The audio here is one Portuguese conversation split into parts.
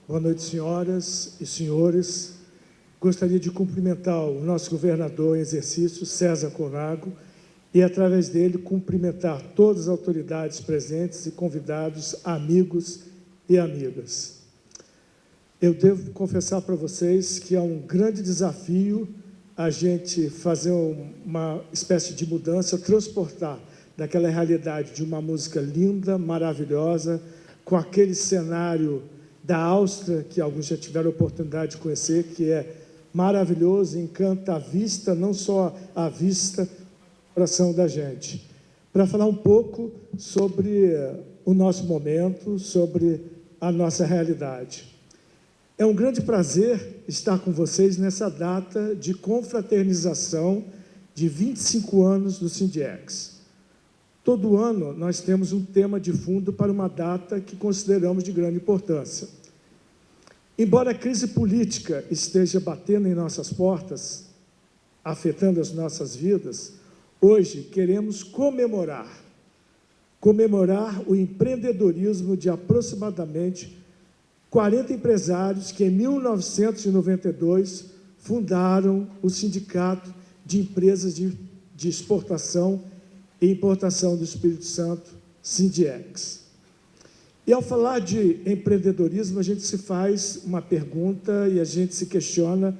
Boa noite, senhoras e senhores. Gostaria de cumprimentar o nosso governador em exercício, César Conago, e, através dele, cumprimentar todas as autoridades presentes e convidados, amigos e amigas. Eu devo confessar para vocês que é um grande desafio a gente fazer uma espécie de mudança, transportar daquela realidade de uma música linda, maravilhosa, com aquele cenário da Áustria, que alguns já tiveram a oportunidade de conhecer, que é maravilhoso, encanta a vista, não só a vista, o coração da gente. Para falar um pouco sobre o nosso momento, sobre a nossa realidade. É um grande prazer estar com vocês nessa data de confraternização de 25 anos do Sindiex. Todo ano nós temos um tema de fundo para uma data que consideramos de grande importância. Embora a crise política esteja batendo em nossas portas, afetando as nossas vidas, hoje queremos comemorar o empreendedorismo de aproximadamente 40 empresários que, em 1992, fundaram o Sindicato de Empresas de Exportação e Importação do Espírito Santo, Sindiex. E, ao falar de empreendedorismo, a gente se faz uma pergunta e a gente se questiona: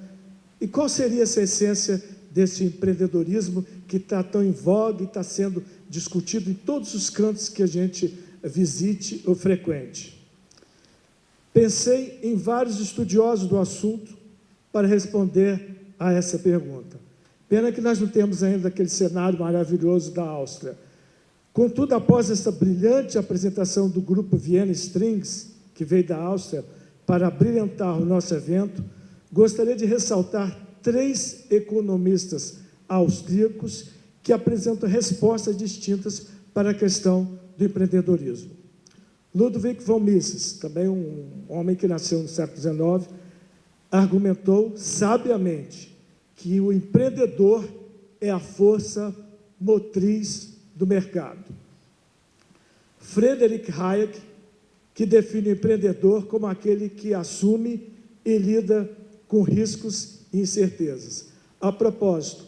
e qual seria essa essência desse empreendedorismo que está tão em voga e está sendo discutido em todos os cantos que a gente visite ou frequente? Pensei em vários estudiosos do assunto para responder a essa pergunta. Pena que nós não temos ainda aquele cenário maravilhoso da Áustria. Contudo, após essa brilhante apresentação do grupo Vienna Strings, que veio da Áustria, para brilhantar o nosso evento, gostaria de ressaltar 3 economistas austríacos que apresentam respostas distintas para a questão do empreendedorismo. Ludwig von Mises, também um homem que nasceu no século XIX, argumentou sabiamente que o empreendedor é a força motriz do mercado. Friedrich Hayek, que define o empreendedor como aquele que assume e lida com riscos e incertezas. A propósito,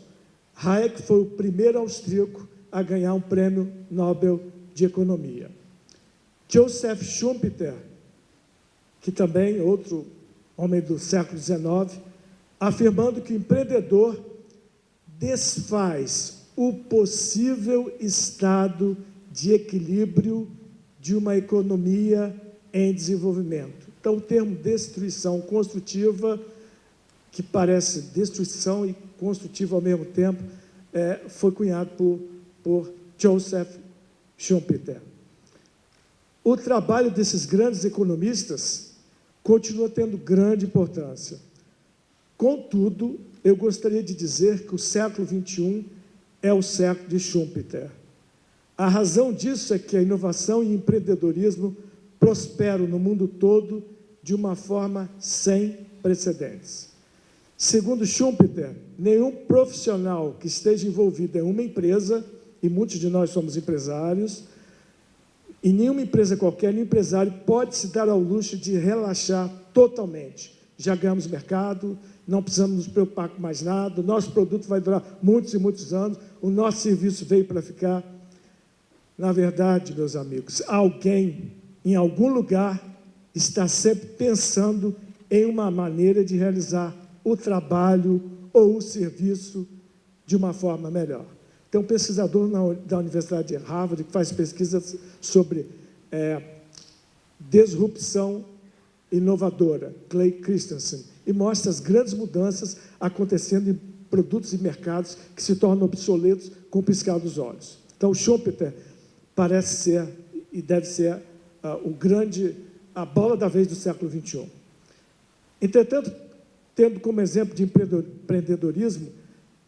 Hayek foi o primeiro austríaco a ganhar um prêmio Nobel de Economia. Joseph Schumpeter, que também outro homem do século XIX, afirmando que o empreendedor desfaz o possível estado de equilíbrio de uma economia em desenvolvimento. Então, o termo destruição construtiva, que parece destruição e construtiva ao mesmo tempo, foi cunhado por Joseph Schumpeter. O trabalho desses grandes economistas continua tendo grande importância. Contudo, eu gostaria de dizer que o século XXI é o século de Schumpeter. A razão disso é que a inovação e o empreendedorismo prosperam no mundo todo de uma forma sem precedentes. Segundo Schumpeter, nenhum profissional que esteja envolvido em uma empresa, e muitos de nós somos empresários, em nenhuma empresa qualquer, nenhum empresário pode se dar ao luxo de relaxar totalmente. Já ganhamos mercado, não precisamos nos preocupar com mais nada, o nosso produto vai durar muitos e muitos anos, o nosso serviço veio para ficar. Na verdade, meus amigos, alguém, em algum lugar, está sempre pensando em uma maneira de realizar o trabalho ou o serviço de uma forma melhor. Tem um pesquisador da Universidade de Harvard que faz pesquisas sobre disrupção inovadora, Clay Christensen, e mostra as grandes mudanças acontecendo em produtos e mercados que se tornam obsoletos com o piscar dos olhos. Então, Schumpeter parece ser e deve ser a bola da vez do século XXI. Entretanto, tendo como exemplo de empreendedorismo,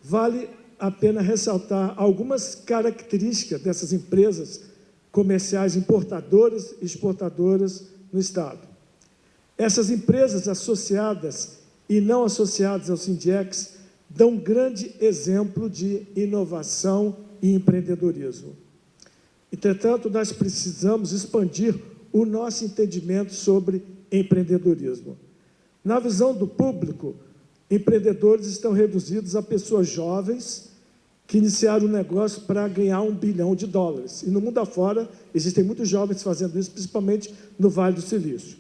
vale a pena ressaltar algumas características dessas empresas comerciais importadoras e exportadoras no Estado. Essas empresas associadas e não associadas ao Sindiex dão um grande exemplo de inovação e empreendedorismo. Entretanto, nós precisamos expandir o nosso entendimento sobre empreendedorismo. Na visão do público, empreendedores estão reduzidos a pessoas jovens que iniciaram um negócio para ganhar $1 bilhão. E no mundo afora, existem muitos jovens fazendo isso, principalmente no Vale do Silício.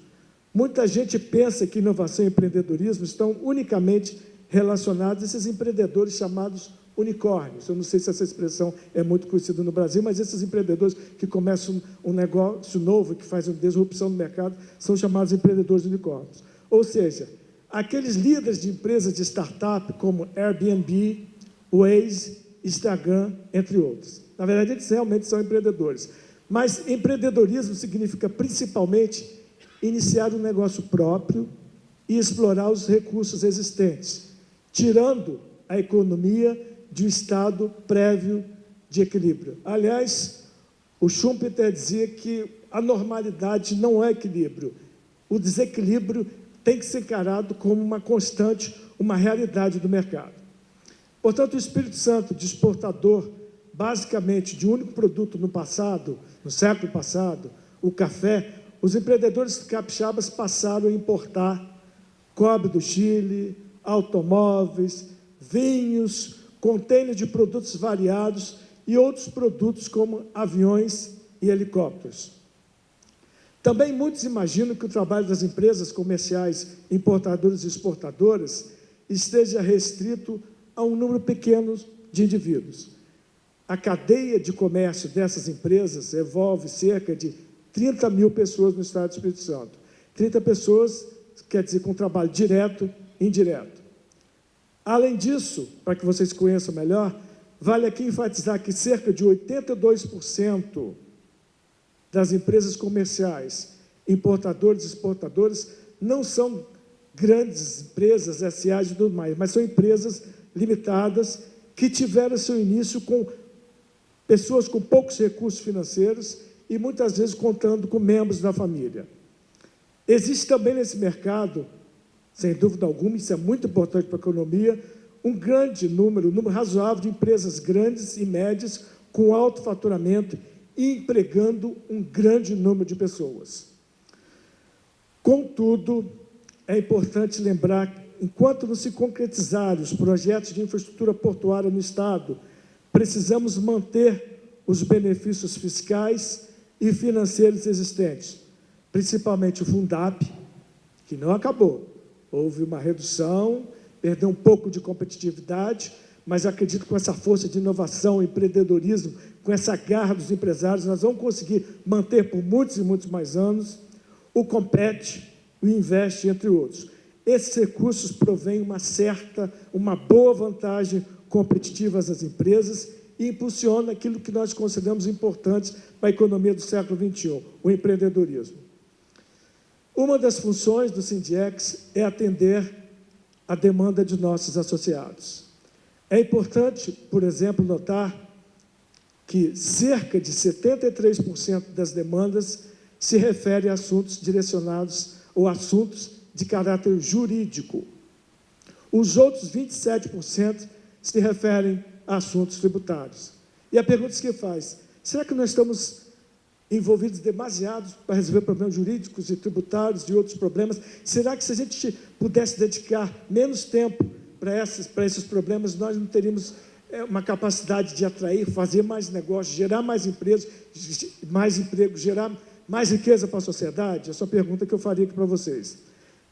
Muita gente pensa que inovação e empreendedorismo estão unicamente relacionados a esses empreendedores chamados unicórnios. Eu não sei se essa expressão é muito conhecida no Brasil, mas esses empreendedores que começam um negócio novo, que fazem disrupção no mercado, são chamados empreendedores unicórnios. Ou seja, aqueles líderes de empresas de startup como Airbnb, Waze, Instagram, entre outros. Na verdade, eles realmente são empreendedores. Mas empreendedorismo significa, principalmente, iniciar um negócio próprio e explorar os recursos existentes, tirando a economia de um estado prévio de equilíbrio. Aliás, o Schumpeter dizia que a normalidade não é equilíbrio. O desequilíbrio tem que ser encarado como uma constante, uma realidade do mercado. Portanto, o Espírito Santo, de exportador, basicamente, de um único produto no passado, no século passado, o café, os empreendedores capixabas passaram a importar cobre do Chile, automóveis, vinhos, contêineres de produtos variados e outros produtos como aviões e helicópteros. Também muitos imaginam que o trabalho das empresas comerciais, importadoras e exportadoras esteja restrito a um número pequeno de indivíduos. A cadeia de comércio dessas empresas envolve cerca de 30 mil pessoas no estado do Espírito Santo. 30 pessoas, quer dizer, com trabalho direto e indireto. Além disso, para que vocês conheçam melhor, vale aqui enfatizar que cerca de 82% das empresas comerciais, importadoras e exportadoras, não são grandes empresas, SAs e tudo mais, mas são empresas limitadas que tiveram seu início com pessoas com poucos recursos financeiros e muitas vezes contando com membros da família. Existe também nesse mercado, sem dúvida alguma, isso é muito importante para a economia, um número razoável de empresas grandes e médias com alto faturamento e empregando um grande número de pessoas. Contudo, é importante lembrar que, enquanto não se concretizarem os projetos de infraestrutura portuária no Estado, precisamos manter os benefícios fiscais e financeiros existentes, principalmente o Fundap, que não acabou. Houve uma redução, perdeu um pouco de competitividade, mas acredito que com essa força de inovação, empreendedorismo, com essa garra dos empresários, nós vamos conseguir manter por muitos e muitos mais anos o Compete, o Investe, entre outros. Esses recursos provêm uma boa vantagem competitiva às empresas e impulsiona aquilo que nós consideramos importante para a economia do século XXI, o empreendedorismo. Uma das funções do Sindiex é atender a demanda de nossos associados. É importante, por exemplo, notar que cerca de 73% das demandas se refere a assuntos direcionados ou assuntos de caráter jurídico. Os outros 27% se referem a assuntos tributários. E a pergunta que faz, será que nós estamos envolvidos demasiados para resolver problemas jurídicos e tributários e outros problemas? Será que se a gente pudesse dedicar menos tempo para esses problemas, nós não teríamos uma capacidade de atrair, fazer mais negócios, gerar mais empresas, mais emprego, gerar mais riqueza para a sociedade? Essa é a pergunta que eu faria aqui para vocês.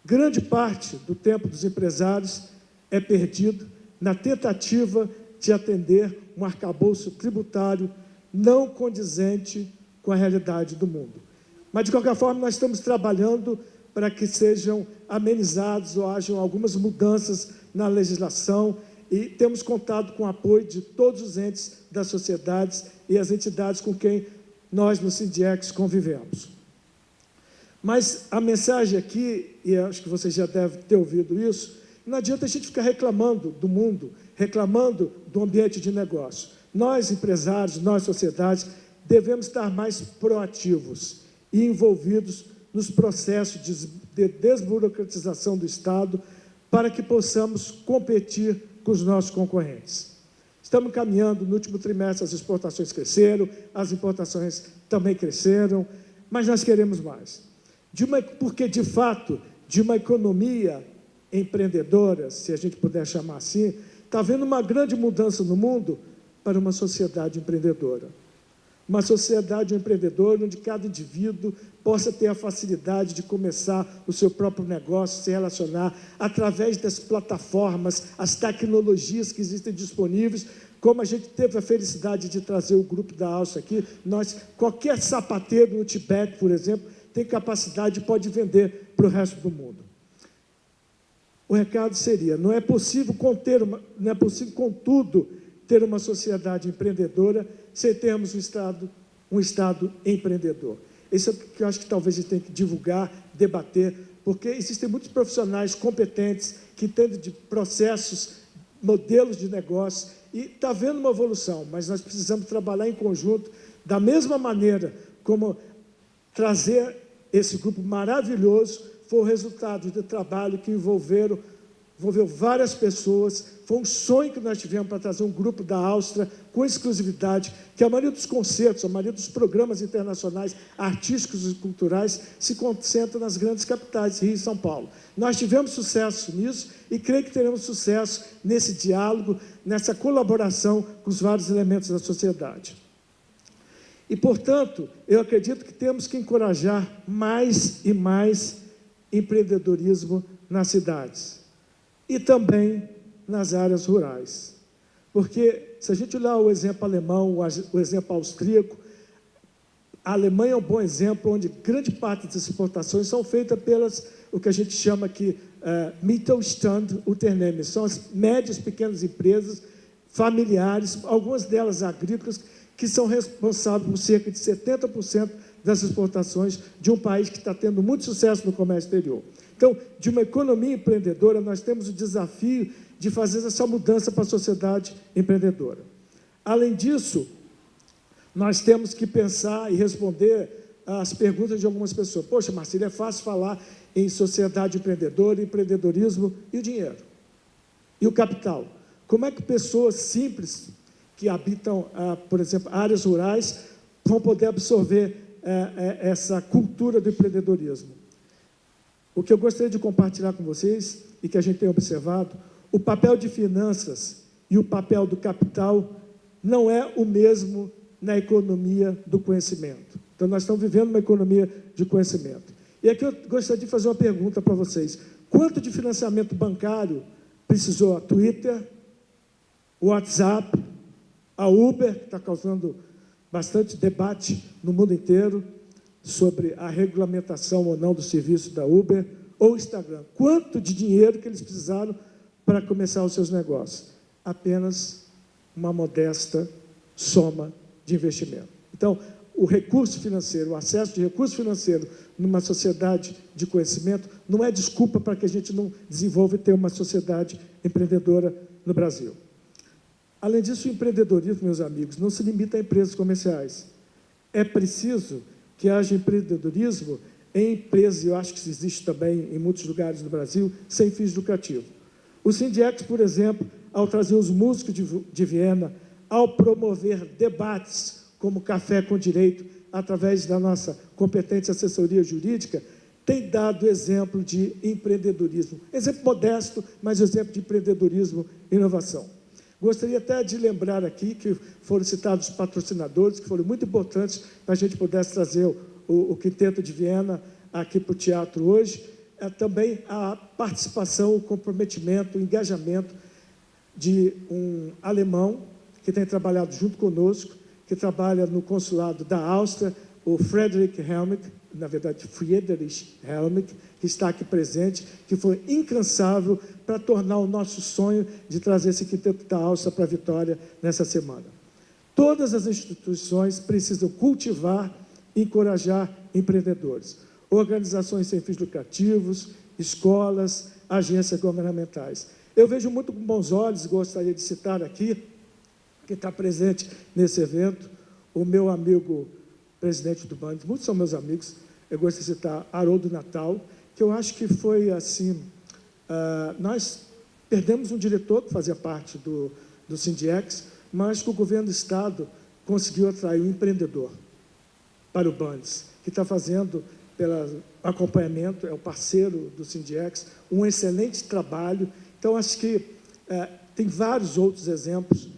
Grande parte do tempo dos empresários é perdido na tentativa de atender um arcabouço tributário não condizente com a realidade do mundo. Mas, de qualquer forma, nós estamos trabalhando para que sejam amenizados ou hajam algumas mudanças na legislação e temos contado com o apoio de todos os entes das sociedades e as entidades com quem nós, no Sindiex, convivemos. Mas a mensagem aqui, e acho que vocês já devem ter ouvido isso, não adianta a gente ficar reclamando do mundo, reclamando do ambiente de negócio. Nós, empresários, nós, sociedades, devemos estar mais proativos e envolvidos nos processos de desburocratização do Estado para que possamos competir com os nossos concorrentes. Estamos caminhando, no último trimestre as exportações cresceram, as importações também cresceram, mas nós queremos mais. porque, de fato, de uma economia empreendedora, se a gente puder chamar assim, está havendo uma grande mudança no mundo para uma sociedade empreendedora. Uma sociedade empreendedora onde cada indivíduo possa ter a facilidade de começar o seu próprio negócio, se relacionar através das plataformas, as tecnologias que existem disponíveis, como a gente teve a felicidade de trazer o grupo da Alça aqui. Qualquer sapateiro no Tibete, por exemplo, tem capacidade e pode vender para o resto do mundo. O recado seria: não é possível, contudo, ter uma sociedade empreendedora sem termos um Estado empreendedor. Isso é o que eu acho que talvez a gente tenha que divulgar, debater, porque existem muitos profissionais competentes que entendem de processos, modelos de negócio, e está havendo uma evolução, mas nós precisamos trabalhar em conjunto, da mesma maneira como trazer esse grupo maravilhoso. Foi o resultado do trabalho que envolveu várias pessoas. Foi um sonho que nós tivemos para trazer um grupo da Áustria com exclusividade, que a maioria dos concertos, a maioria dos programas internacionais, artísticos e culturais, se concentra nas grandes capitais, Rio e São Paulo. Nós tivemos sucesso nisso e creio que teremos sucesso nesse diálogo, nessa colaboração com os vários elementos da sociedade. E, portanto, eu acredito que temos que encorajar mais e mais empreendedorismo nas cidades e também nas áreas rurais. Porque, se a gente olhar o exemplo alemão, o exemplo austríaco, a Alemanha é um bom exemplo, onde grande parte das exportações são feitas pelas, o que a gente chama aqui, Mittelstand Unternehmen, são as médias, pequenas empresas familiares, algumas delas agrícolas, que são responsáveis por cerca de 70% das exportações de um país que está tendo muito sucesso no comércio exterior. Então, de uma economia empreendedora, nós temos o desafio de fazer essa mudança para a sociedade empreendedora. Além disso, nós temos que pensar e responder às perguntas de algumas pessoas. Poxa, Marcílio, é fácil falar em sociedade empreendedora, empreendedorismo e o dinheiro, e o capital. Como é que pessoas simples que habitam, por exemplo, áreas rurais, vão poder absorver essa cultura do empreendedorismo? O que eu gostaria de compartilhar com vocês, e que a gente tem observado, o papel de finanças e o papel do capital não é o mesmo na economia do conhecimento. Então, nós estamos vivendo uma economia de conhecimento. E aqui eu gostaria de fazer uma pergunta para vocês. Quanto de financiamento bancário precisou a Twitter, o WhatsApp, a Uber, que está causando bastante debate no mundo inteiro sobre a regulamentação ou não do serviço da Uber, ou Instagram? Quanto de dinheiro que eles precisaram para começar os seus negócios? Apenas uma modesta soma de investimento. Então, o recurso financeiro, o acesso de recurso financeiro numa sociedade de conhecimento não é desculpa para que a gente não desenvolva e tenha uma sociedade empreendedora no Brasil. Além disso, o empreendedorismo, meus amigos, não se limita a empresas comerciais. É preciso que haja empreendedorismo em empresas, e eu acho que isso existe também em muitos lugares do Brasil, sem fins lucrativos. O Sindiex, por exemplo, ao trazer os músicos de Viena, ao promover debates como Café com Direito, através da nossa competente assessoria jurídica, tem dado exemplo de empreendedorismo. Exemplo modesto, mas exemplo de empreendedorismo e inovação. Gostaria até de lembrar aqui que foram citados os patrocinadores, que foram muito importantes para a gente pudesse trazer o Quinteto de Viena aqui para o teatro hoje. Também a participação, o comprometimento, o engajamento de um alemão que tem trabalhado junto conosco, que trabalha no consulado da Áustria, o Friedrich Helmich, na verdade, Friedrich Helmich, que está aqui presente, que foi incansável para tornar o nosso sonho de trazer esse Quinteto da Áustria para a Vitória nessa semana. Todas as instituições precisam cultivar e encorajar empreendedores, organizações sem fins lucrativos, escolas, agências governamentais. Eu vejo muito com bons olhos, gostaria de citar aqui, que está presente nesse evento, o meu amigo presidente do BANDES, muitos são meus amigos, eu gosto de citar Haroldo Natal, que eu acho que foi assim, nós perdemos um diretor que fazia parte do Sindiex, mas que o governo do Estado conseguiu atrair um empreendedor para o BANDES, que está fazendo, acompanhamento, é o parceiro do Sindiex, um excelente trabalho. Então, acho que tem vários outros exemplos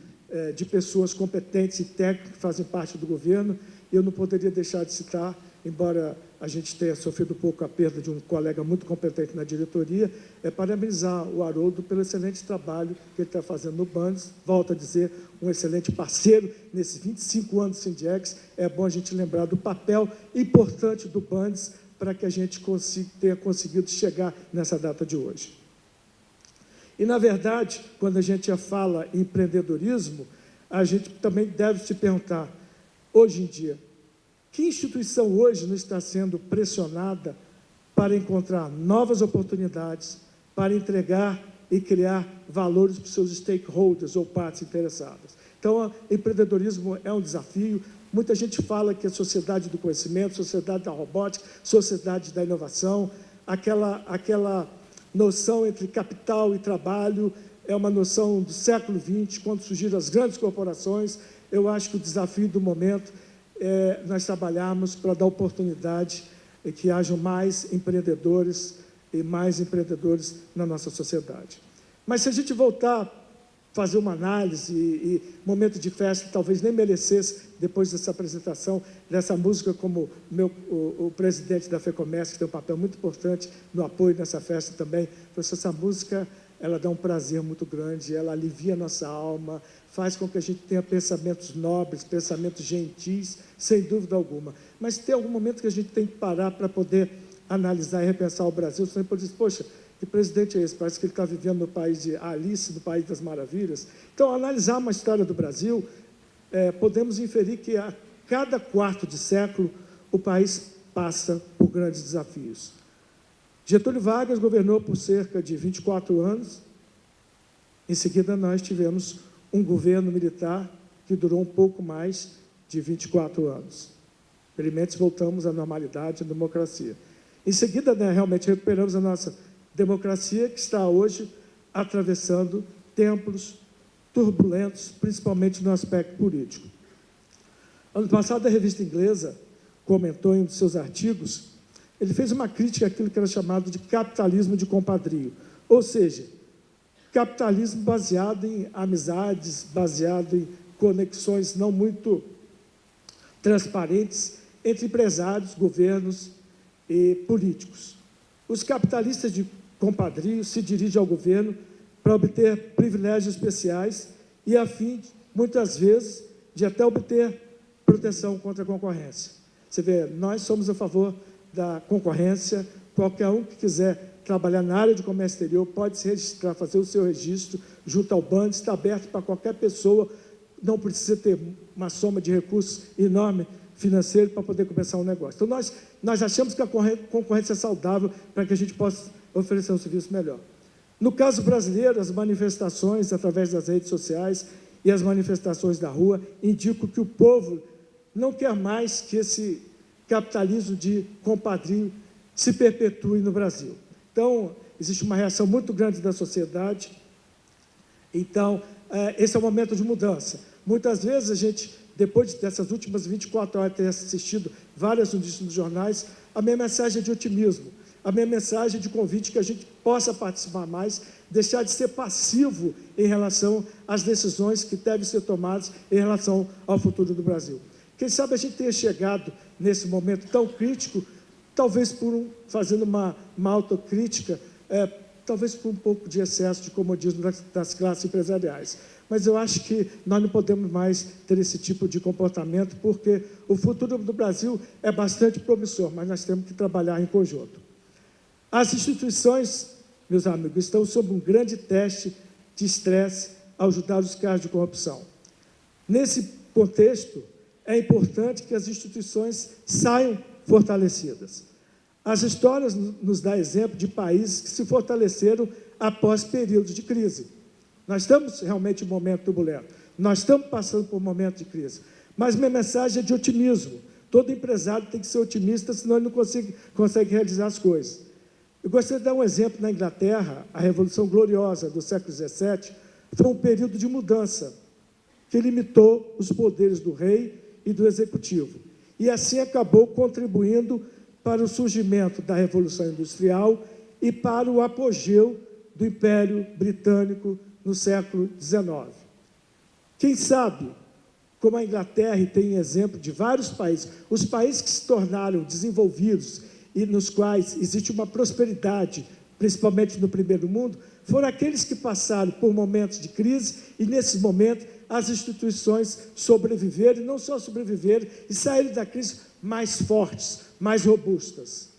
de pessoas competentes e técnicas que fazem parte do governo, e eu não poderia deixar de citar, embora a gente tenha sofrido um pouco a perda de um colega muito competente na diretoria, parabenizar o Haroldo pelo excelente trabalho que ele está fazendo no Bandes. Volto a dizer, um excelente parceiro nesses 25 anos do Sindiex. É bom a gente lembrar do papel importante do Bandes para que a gente tenha conseguido chegar nessa data de hoje. E, na verdade, quando a gente fala em empreendedorismo, a gente também deve se perguntar, hoje em dia, que instituição hoje não está sendo pressionada para encontrar novas oportunidades, para entregar e criar valores para os seus stakeholders ou partes interessadas? Então, o empreendedorismo é um desafio. Muita gente fala que a sociedade do conhecimento, sociedade da robótica, sociedade da inovação, aquela noção entre capital e trabalho é uma noção do século XX, quando surgiram as grandes corporações. Eu acho que o desafio do momento nós trabalharmos para dar oportunidade e que hajam mais empreendedores e mais empreendedores na nossa sociedade. Mas se a gente voltar a fazer uma análise e momento de festa talvez nem merecesse, depois dessa apresentação, dessa música, como o presidente da FEComércio, que tem um papel muito importante no apoio dessa festa também, essa música, ela dá um prazer muito grande, ela alivia a nossa alma, faz com que a gente tenha pensamentos nobres, pensamentos gentis, sem dúvida alguma. Mas tem algum momento que a gente tem que parar para poder analisar e repensar o Brasil. Você pode dizer, poxa, que presidente é esse? Parece que ele está vivendo no país de Alice, no país das maravilhas. Então, analisar uma história do Brasil, podemos inferir que a cada quarto de século o país passa por grandes desafios. Getúlio Vargas governou por cerca de 24 anos. Em seguida, nós tivemos um governo militar que durou um pouco mais de 24 anos. Felizmente, voltamos à normalidade, à democracia. Em seguida, realmente recuperamos a nossa democracia, que está hoje atravessando tempos turbulentos, principalmente no aspecto político. Ano passado, a revista inglesa comentou em um dos seus artigos, ele fez uma crítica àquilo que era chamado de capitalismo de compadrio, ou seja, capitalismo baseado em amizades, baseado em conexões não muito transparentes entre empresários, governos e políticos. Os capitalistas de compadrio se dirigem ao governo para obter privilégios especiais e a fim, muitas vezes, de até obter proteção contra a concorrência. Você vê, nós somos a favor da concorrência, qualquer um que quiser trabalhar na área de comércio exterior pode se registrar, fazer o seu registro junto ao Bandes, está aberto para qualquer pessoa, não precisa ter uma soma de recursos enorme financeiro para poder começar um negócio. Então, nós achamos que a concorrência é saudável para que a gente possa oferecer um serviço melhor. No caso brasileiro, as manifestações através das redes sociais e as manifestações da rua indicam que o povo não quer mais que esse capitalismo de compadrio se perpetue no Brasil. Então, existe uma reação muito grande da sociedade. Então, esse é o momento de mudança. Muitas vezes a gente, depois dessas últimas 24 horas, ter assistido várias notícias nos jornais, a minha mensagem é de otimismo, a minha mensagem é de convite que a gente possa participar mais, deixar de ser passivo em relação às decisões que devem ser tomadas em relação ao futuro do Brasil. Quem sabe a gente tenha chegado nesse momento tão crítico, talvez fazendo uma autocrítica, talvez por um pouco de excesso de comodismo das classes empresariais. Mas eu acho que nós não podemos mais ter esse tipo de comportamento, porque o futuro do Brasil é bastante promissor, mas nós temos que trabalhar em conjunto. As instituições, meus amigos, estão sob um grande teste de estresse ao ajudar os casos de corrupção. Nesse contexto, é importante que as instituições saiam fortalecidas. As histórias nos dão exemplo de países que se fortaleceram após períodos de crise. Nós estamos realmente em um momento turbulento, nós estamos passando por um momento de crise, mas minha mensagem é de otimismo. Todo empresário tem que ser otimista, senão ele não consegue realizar as coisas. Eu gostaria de dar um exemplo. Na Inglaterra, a Revolução Gloriosa do século XVII foi um período de mudança que limitou os poderes do rei e do executivo, e assim acabou contribuindo para o surgimento da Revolução Industrial e para o apogeu do Império Britânico no século XIX. Quem sabe, como a Inglaterra, e tem exemplo de vários países, os países que se tornaram desenvolvidos e nos quais existe uma prosperidade, principalmente no primeiro mundo, foram aqueles que passaram por momentos de crise e, nesses momentos, as instituições sobreviveram, e não só sobreviveram, e saíram da crise mais fortes, mais robustas.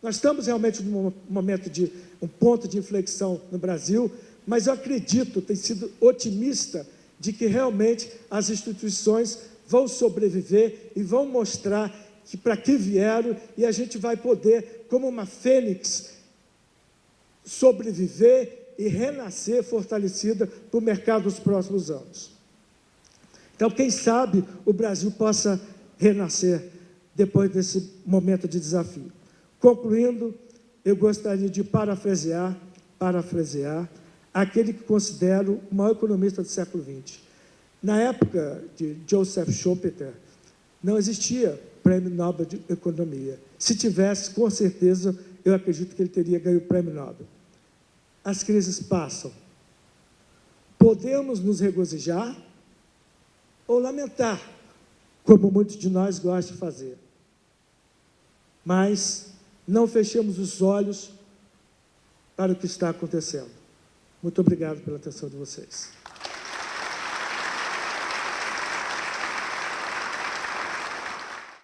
Nós estamos realmente num momento de um ponto de inflexão no Brasil, mas eu acredito, tenho sido otimista, de que realmente as instituições vão sobreviver e vão mostrar que para que vieram, e a gente vai poder, como uma fênix, sobreviver e renascer fortalecida para o mercado nos próximos anos. Então, quem sabe o Brasil possa renascer depois desse momento de desafio. Concluindo, eu gostaria de parafrasear aquele que considero o maior economista do século XX. Na época de Joseph Schumpeter, não existia Prêmio Nobel de Economia. Se tivesse, com certeza, eu acredito que ele teria ganho o Prêmio Nobel. As crises passam. Podemos nos regozijar ou lamentar, como muitos de nós gostam de fazer. Mas não fechemos os olhos para o que está acontecendo. Muito obrigado pela atenção de vocês.